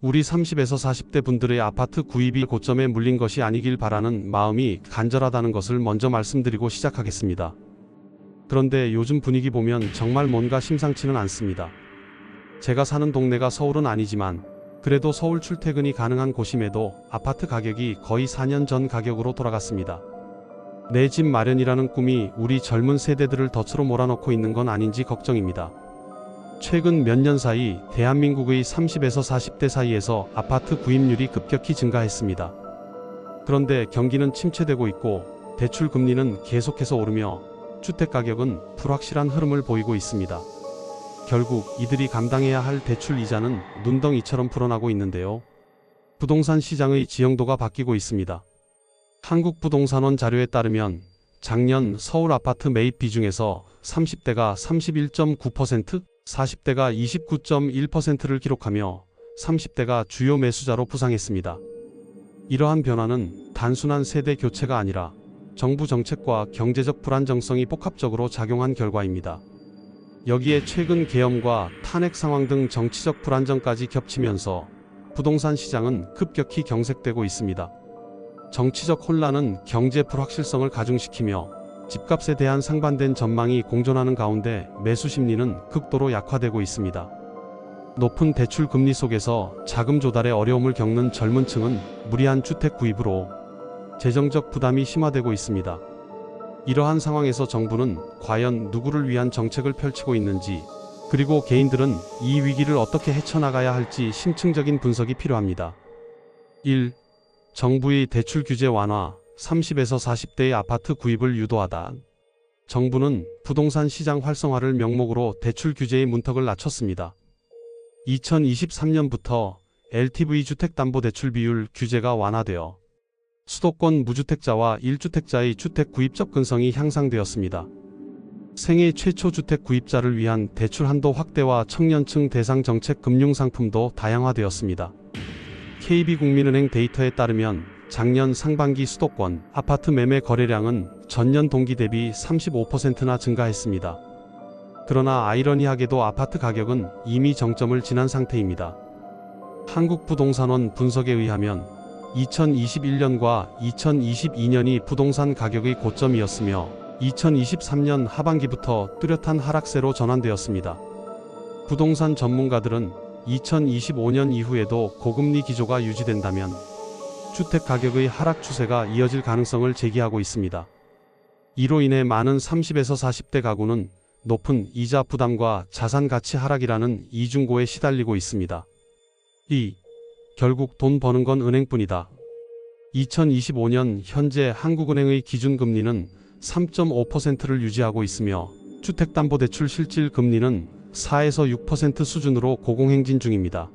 우리 30에서 40대 분들의 아파트 구입이 고점에 물린 것이 아니길 바라는 마음이 간절하다는 것을 먼저 말씀드리고 시작하겠습니다. 그런데 요즘 분위기 보면 정말 뭔가 심상치는 않습니다. 제가 사는 동네가 서울은 아니지만 그래도 서울 출퇴근이 가능한 곳임에도 아파트 가격이 거의 4년 전 가격으로 돌아갔습니다. 내 집 마련이라는 꿈이 우리 젊은 세대들을 덫으로 몰아넣고 있는 건 아닌지 걱정입니다. 최근 몇 년 사이 대한민국의 30에서 40대 사이에서 아파트 구입률이 급격히 증가했습니다. 그런데 경기는 침체되고 있고 대출 금리는 계속해서 오르며 주택가격은 불확실한 흐름을 보이고 있습니다. 결국 이들이 감당해야 할 대출 이자는 눈덩이처럼 불어나고 있는데요. 부동산 시장의 지형도가 바뀌고 있습니다. 한국부동산원 자료에 따르면 작년 서울 아파트 매입 비중에서 30대가 31.9%, 40대가 29.1%를 기록하며 30대가 주요 매수자로 부상했습니다. 이러한 변화는 단순한 세대 교체가 아니라 정부 정책과 경제적 불안정성이 복합적으로 작용한 결과입니다. 여기에 최근 계엄과 탄핵 상황 등 정치적 불안정까지 겹치면서 부동산 시장은 급격히 경색되고 있습니다. 정치적 혼란은 경제 불확실성을 가중시키며 집값에 대한 상반된 전망이 공존하는 가운데 매수 심리는 극도로 약화되고 있습니다. 높은 대출 금리 속에서 자금 조달에 어려움을 겪는 젊은 층은 무리한 주택 구입으로 재정적 부담이 심화되고 있습니다. 이러한 상황에서 정부는 과연 누구를 위한 정책을 펼치고 있는지, 그리고 개인들은 이 위기를 어떻게 헤쳐나가야 할지 심층적인 분석이 필요합니다. 1. 정부의 대출 규제 완화, 30에서 40대의 아파트 구입을 유도하다. 정부는 부동산 시장 활성화를 명목으로 대출 규제의 문턱을 낮췄습니다. 2023년부터 LTV 주택담보대출 비율 규제가 완화되어 수도권 무주택자와 1주택자의 주택 구입 접근성이 향상되었습니다. 생애 최초 주택 구입자를 위한 대출 한도 확대와 청년층 대상 정책 금융상품도 다양화되었습니다. KB국민은행 데이터에 따르면 작년 상반기 수도권 아파트 매매 거래량은 전년 동기 대비 35%나 증가했습니다. 그러나 아이러니하게도 아파트 가격은 이미 정점을 지난 상태입니다. 한국부동산원 분석에 의하면 2021년과 2022년이 부동산 가격의 고점이었으며 2023년 하반기부터 뚜렷한 하락세로 전환되었습니다. 부동산 전문가들은 2025년 이후에도 고금리 기조가 유지된다면 주택 가격의 하락 추세가 이어질 가능성을 제기하고 있습니다. 이로 인해 많은 30에서 40대 가구는 높은 이자 부담과 자산 가치 하락이라는 이중고에 시달리고 있습니다. 2. 결국 돈 버는 건 은행뿐이다. 2025년 현재 한국은행의 기준금리는 3.5%를 유지하고 있으며 주택담보대출 실질금리는 4에서 6% 수준으로 고공행진 중입니다.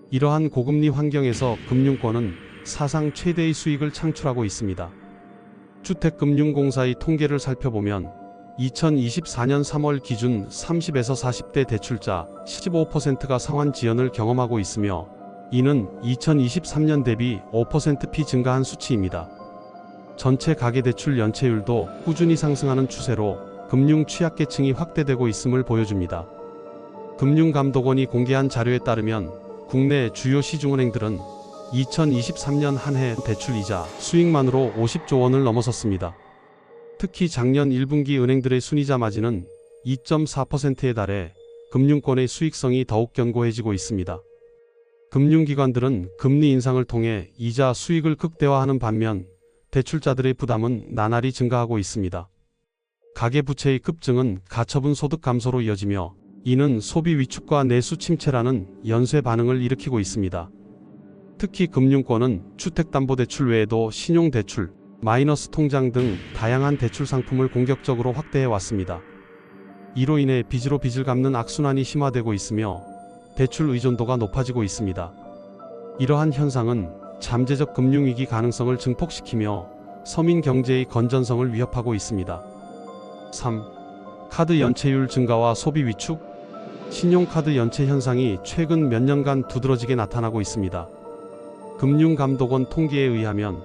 이러한 고금리 환경에서 금융권은 사상 최대의 수익을 창출하고 있습니다. 주택금융공사의 통계를 살펴보면 2024년 3월 기준 30에서 40대 대출자 15%가 상환 지연을 경험하고 있으며 이는 2023년 대비 5%피 증가한 수치입니다. 전체 가계대출 연체율도 꾸준히 상승하는 추세로 금융 취약계층이 확대되고 있음을 보여줍니다. 금융감독원이 공개한 자료에 따르면 국내 주요 시중은행들은 2023년 한 해 대출이자 수익만으로 50조 원을 넘어섰습니다. 특히 작년 1분기 은행들의 순이자 마진은 2.4%에 달해 금융권의 수익성이 더욱 견고해지고 있습니다. 금융기관들은 금리 인상을 통해 이자 수익을 극대화하는 반면 대출자들의 부담은 나날이 증가하고 있습니다. 가계부채의 급증은 가처분 소득 감소로 이어지며 이는 소비 위축과 내수 침체라는 연쇄 반응을 일으키고 있습니다. 특히 금융권은 주택담보대출 외에도 신용대출, 마이너스 통장 등 다양한 대출 상품을 공격적으로 확대해 왔습니다. 이로 인해 빚으로 빚을 갚는 악순환이 심화되고 있으며 대출 의존도가 높아지고 있습니다. 이러한 현상은 잠재적 금융위기 가능성을 증폭시키며 서민 경제의 건전성을 위협하고 있습니다. 3. 카드 연체율 증가와 소비 위축. 신용카드 연체 현상이 최근 몇 년간 두드러지게 나타나고 있습니다. 금융감독원 통계에 의하면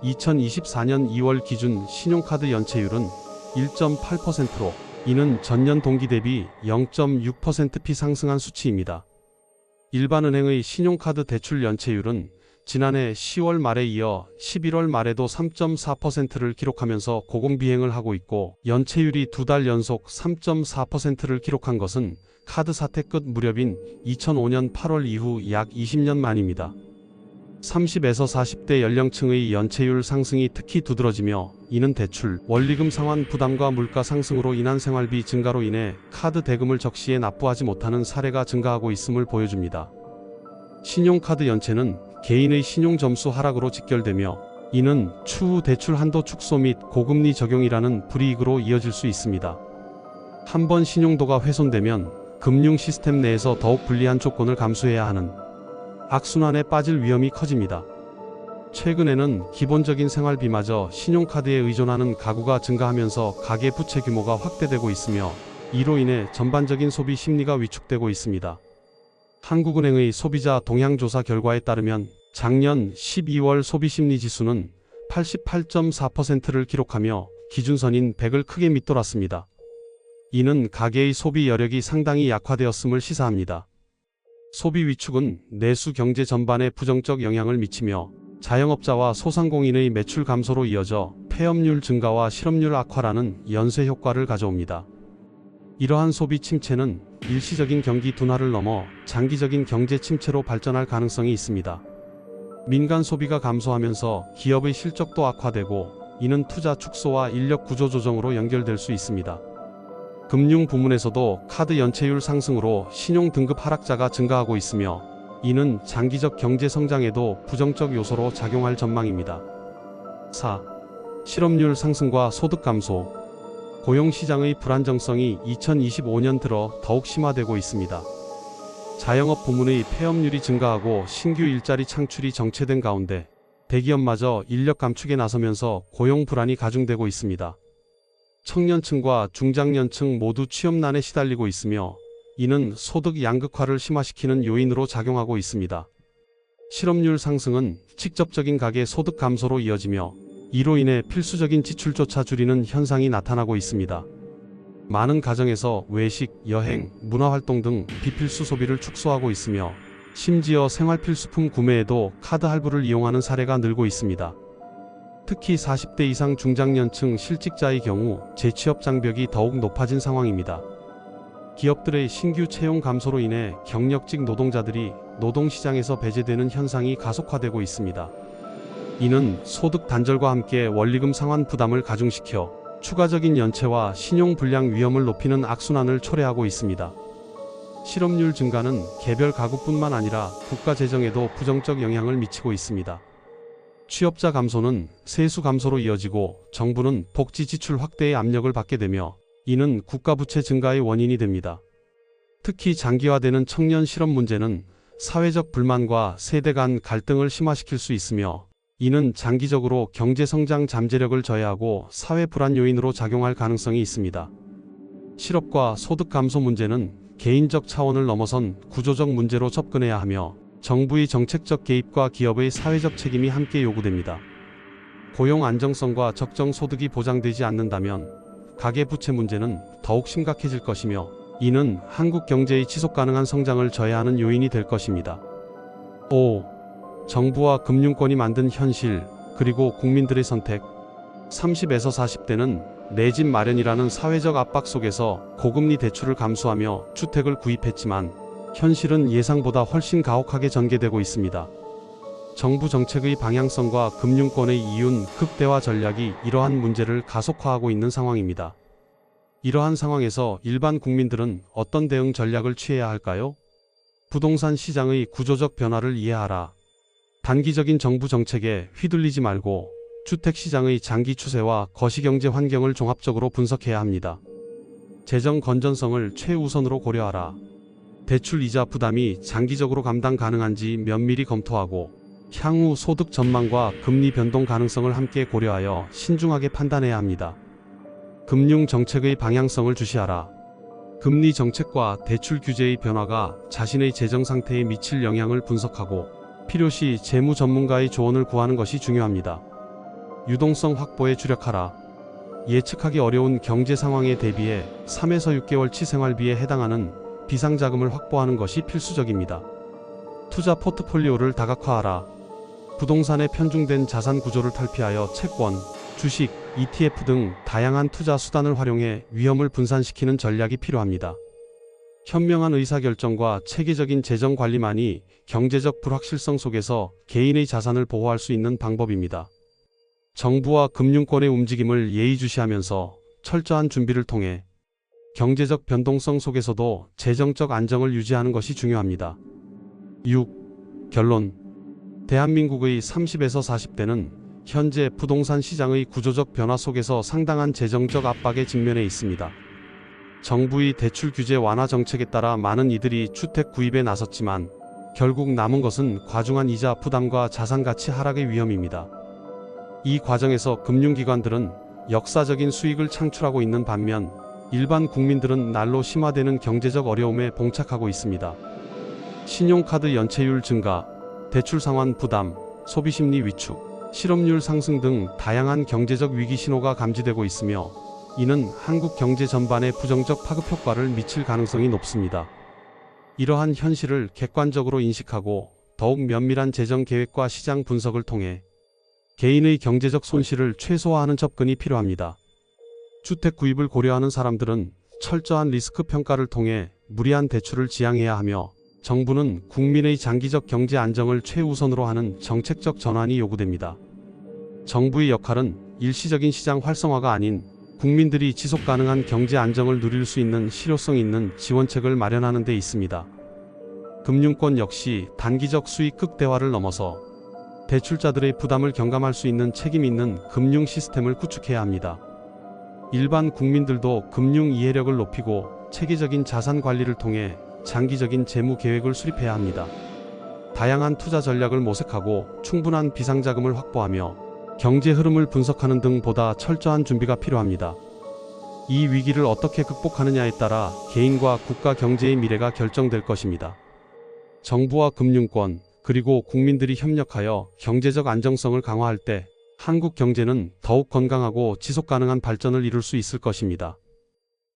2024년 2월 기준 신용카드 연체율은 1.8%로 이는 전년 동기 대비 0.6%피 상승한 수치입니다. 일반은행의 신용카드 대출 연체율은 지난해 10월 말에 이어 11월 말에도 3.4%를 기록하면서 고공비행을 하고 있고, 연체율이 2달 연속 3.4%를 기록한 것은 카드 사태 끝 무렵인 2005년 8월 이후 약 20년 만입니다. 30에서 40대 연령층의 연체율 상승이 특히 두드러지며, 이는 대출, 원리금 상환 부담과 물가 상승으로 인한 생활비 증가로 인해 카드 대금을 적시에 납부하지 못하는 사례가 증가하고 있음을 보여줍니다. 신용카드 연체는 개인의 신용점수 하락으로 직결되며, 이는 추후 대출 한도 축소 및 고금리 적용이라는 불이익으로 이어질 수 있습니다. 한번 신용도가 훼손되면 금융 시스템 내에서 더욱 불리한 조건을 감수해야 하는 악순환에 빠질 위험이 커집니다. 최근에는 기본적인 생활비마저 신용카드에 의존하는 가구가 증가하면서 가계 부채 규모가 확대되고 있으며, 이로 인해 전반적인 소비 심리가 위축되고 있습니다. 한국은행의 소비자 동향조사 결과에 따르면 작년 12월 소비심리지수는 88.4%를 기록하며 기준선인 100을 크게 밑돌았습니다. 이는 가계의 소비 여력이 상당히 약화되었음을 시사합니다. 소비 위축은 내수 경제 전반에 부정적 영향을 미치며, 자영업자와 소상공인의 매출 감소로 이어져 폐업률 증가와 실업률 악화라는 연쇄 효과를 가져옵니다. 이러한 소비 침체는 일시적인 경기 둔화를 넘어 장기적인 경제 침체로 발전할 가능성이 있습니다. 민간 소비가 감소하면서 기업의 실적도 악화되고, 이는 투자 축소와 인력 구조 조정으로 연결될 수 있습니다. 금융 부문에서도 카드 연체율 상승으로 신용 등급 하락자가 증가하고 있으며, 이는 장기적 경제 성장에도 부정적 요소로 작용할 전망입니다. 4. 실업률 상승과 소득 감소. 고용시장의 불안정성이 2025년 들어 더욱 심화되고 있습니다. 자영업 부문의 폐업률이 증가하고 신규 일자리 창출이 정체된 가운데, 대기업마저 인력 감축에 나서면서 고용 불안이 가중되고 있습니다. 청년층과 중장년층 모두 취업난에 시달리고 있으며, 이는 소득 양극화를 심화시키는 요인으로 작용하고 있습니다. 실업률 상승은 직접적인 가계 소득 감소로 이어지며, 이로 인해 필수적인 지출조차 줄이는 현상이 나타나고 있습니다. 많은 가정에서 외식, 여행, 문화활동 등 비필수 소비를 축소하고 있으며, 심지어 생활필수품 구매에도 카드 할부를 이용하는 사례가 늘고 있습니다. 특히 40대 이상 중장년층 실직자의 경우 재취업 장벽이 더욱 높아진 상황입니다. 기업들의 신규 채용 감소로 인해 경력직 노동자들이 노동시장에서 배제되는 현상이 가속화되고 있습니다. 이는 소득 단절과 함께 원리금 상환 부담을 가중시켜 추가적인 연체와 신용불량 위험을 높이는 악순환을 초래하고 있습니다. 실업률 증가는 개별 가구뿐만 아니라 국가 재정에도 부정적 영향을 미치고 있습니다. 취업자 감소는 세수 감소로 이어지고, 정부는 복지 지출 확대의 압력을 받게 되며, 이는 국가 부채 증가의 원인이 됩니다. 특히 장기화되는 청년 실업 문제는 사회적 불만과 세대 간 갈등을 심화시킬 수 있으며, 이는 장기적으로 경제 성장 잠재력을 저해하고 사회 불안 요인으로 작용할 가능성이 있습니다. 실업과 소득 감소 문제는 개인적 차원을 넘어선 구조적 문제로 접근해야 하며, 정부의 정책적 개입과 기업의 사회적 책임이 함께 요구됩니다. 고용 안정성과 적정 소득이 보장되지 않는다면 가계 부채 문제는 더욱 심각해질 것이며, 이는 한국 경제의 지속 가능한 성장을 저해하는 요인이 될 것입니다. 5. 정부와 금융권이 만든 현실, 그리고 국민들의 선택. 30에서 40대는 내 집 마련이라는 사회적 압박 속에서 고금리 대출을 감수하며 주택을 구입했지만, 현실은 예상보다 훨씬 가혹하게 전개되고 있습니다. 정부 정책의 방향성과 금융권의 이윤 극대화 전략이 이러한 문제를 가속화하고 있는 상황입니다. 이러한 상황에서 일반 국민들은 어떤 대응 전략을 취해야 할까요? 부동산 시장의 구조적 변화를 이해하라. 단기적인 정부 정책에 휘둘리지 말고 주택시장의 장기 추세와 거시경제 환경을 종합적으로 분석해야 합니다. 재정 건전성을 최우선으로 고려하라. 대출 이자 부담이 장기적으로 감당 가능한지 면밀히 검토하고, 향후 소득 전망과 금리 변동 가능성을 함께 고려하여 신중하게 판단해야 합니다. 금융 정책의 방향성을 주시하라. 금리 정책과 대출 규제의 변화가 자신의 재정 상태에 미칠 영향을 분석하고, 필요시 재무 전문가의 조언을 구하는 것이 중요합니다. 유동성 확보에 주력하라. 예측하기 어려운 경제 상황에 대비해 3에서 6개월치 생활비에 해당하는 비상자금을 확보하는 것이 필수적입니다. 투자 포트폴리오를 다각화하라. 부동산에 편중된 자산 구조를 탈피하여 채권, 주식, ETF 등 다양한 투자 수단을 활용해 위험을 분산시키는 전략이 필요합니다. 현명한 의사결정과 체계적인 재정 관리만이 경제적 불확실성 속에서 개인의 자산을 보호할 수 있는 방법입니다. 정부와 금융권의 움직임을 예의주시하면서 철저한 준비를 통해 경제적 변동성 속에서도 재정적 안정을 유지하는 것이 중요합니다. 6. 결론. 대한민국의 30에서 40대는 현재 부동산 시장의 구조적 변화 속에서 상당한 재정적 압박에 직면해 있습니다. 정부의 대출 규제 완화 정책에 따라 많은 이들이 주택 구입에 나섰지만 결국 남은 것은 과중한 이자 부담과 자산 가치 하락의 위험입니다. 이 과정에서 금융기관들은 역사적인 수익을 창출하고 있는 반면 일반 국민들은 날로 심화되는 경제적 어려움에 봉착하고 있습니다. 신용카드 연체율 증가, 대출 상환 부담, 소비심리 위축, 실업률 상승 등 다양한 경제적 위기 신호가 감지되고 있으며 이는 한국 경제 전반에 부정적 파급 효과를 미칠 가능성이 높습니다. 이러한 현실을 객관적으로 인식하고 더욱 면밀한 재정 계획과 시장 분석을 통해 개인의 경제적 손실을 최소화하는 접근이 필요합니다. 주택 구입을 고려하는 사람들은 철저한 리스크 평가를 통해 무리한 대출을 지양해야 하며 정부는 국민의 장기적 경제 안정을 최우선으로 하는 정책적 전환이 요구됩니다. 정부의 역할은 일시적인 시장 활성화가 아닌 국민들이 지속 가능한 경제 안정을 누릴 수 있는 실효성 있는 지원책을 마련하는 데 있습니다. 금융권 역시 단기적 수익 극대화를 넘어서 대출자들의 부담을 경감할 수 있는 책임 있는 금융 시스템을 구축해야 합니다. 일반 국민들도 금융 이해력을 높이고 체계적인 자산 관리를 통해 장기적인 재무 계획을 수립해야 합니다. 다양한 투자 전략을 모색하고 충분한 비상자금을 확보하며 경제 흐름을 분석하는 등 보다 철저한 준비가 필요합니다. 이 위기를 어떻게 극복하느냐에 따라 개인과 국가 경제의 미래가 결정될 것입니다. 정부와 금융권, 그리고 국민들이 협력하여 경제적 안정성을 강화할 때 한국 경제는 더욱 건강하고 지속 가능한 발전을 이룰 수 있을 것입니다.